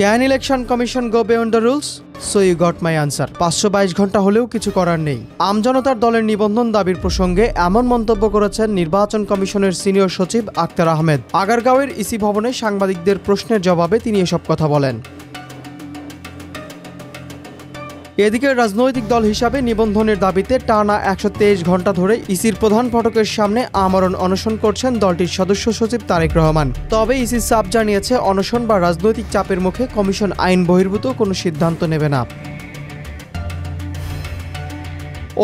Can election commission go beyond the rules? So you got my answer. 522 ঘন্টা হলেও কিছু করার নেই। আমজনতার দলের নিবন্ধন দাবির প্রসঙ্গে এমন মন্তব্য করেছেন নির্বাচন কমিশনের সিনিয়র সচিব আক্তার আহমেদ। আগারগাঁওয়ের ইসি ভবনে সাংবাদিকদের প্রশ্নের জবাবে তিনি এসব কথা বলেন। এদিকে রাজনৈতিক দল হিসাবে নিবন্ধনের দাবিতে টানা 123 ঘন্টা ধরে ইসির প্রধান ফটকের সামনে আমরণ অনশন করছেন দলটির সদস্য সচিব তারেক রহমান। তবে ইসি সাব জানিয়েছে অনশন বা রাজনৈতিক চাপের মুখে কমিশন আইন বহির্ভূত কোনো সিদ্ধান্ত নেবে না।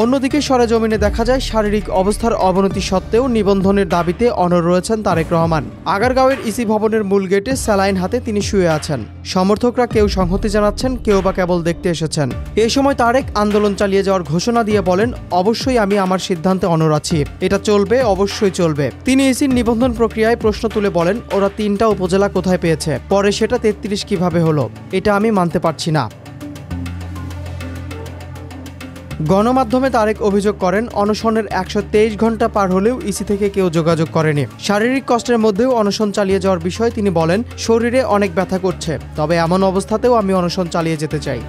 অন্যদিকে সরেজমিনে দেখা যায় শারীরিক অবস্থার অবনতি সত্ত্বেও নিবন্ধনের দাবিতে অনড় রয়েছেন তারেক রহমান। আগারগাঁওয়ের ইসি ভবনের মূল গেটে স্যালাইন হাতে তিনি শুয়ে আছেন। সমর্থকরা কেউ সংহতি জানাচ্ছেন, কেউ বা কেবল দেখতে এসেছেন। এ সময় তারেক আন্দোলন চালিয়ে যাওয়ার ঘোষণা দিয়ে বলেন, অবশ্যই আমি আমার সিদ্ধান্তে অনড় আছি, এটা চলবে, অবশ্যই চলবে। তিনি ইসির নিবন্ধন প্রক্রিয়ায় প্রশ্ন তুলে বলেন, ওরা 3টা উপজেলা কোথায় পেয়েছে, পরে সেটা 33 কিভাবে হলো, এটা আমি মানতে পারছি না। গণমাধ্যমে তারেক অভিযোগ করেন, অনশনের 123 ঘন্টা পার হলেও ইসি থেকে কেউ যোগাযোগ করেনি। শারীরিক কষ্টের মধ্যেও অনশন চালিয়ে যাওয়ার বিষয়ে তিনি বলেন, শরীরে অনেক ব্যথা করছে, তবে এমন অবস্থাতেও আমি অনশন চালিয়ে যেতে চাই।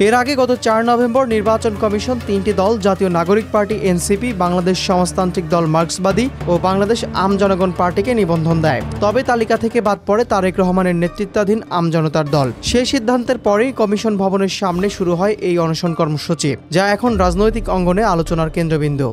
এর আগে গত 4 নভেম্বর নির্বাচন কমিশন 3টি দল, জাতীয় নাগরিক পার্টি এনসিপি, বাংলাদেশ সমাজতান্ত্রিক দল মার্ক্সবাদী ও বাংলাদেশ আমজনগণ পার্টিকে নিবন্ধন দেয়। তবে তালিকা থেকে বাদ পড়ে তারেক রহমানের নেতৃত্বাধীন আমজনতার দল। সেই সিদ্ধান্তের পরেই কমিশন ভবনের সামনে শুরু হয় এই অনশন কর্মসূচি, যা এখন রাজনৈতিক অঙ্গনে আলোচনার কেন্দ্রবিন্দু।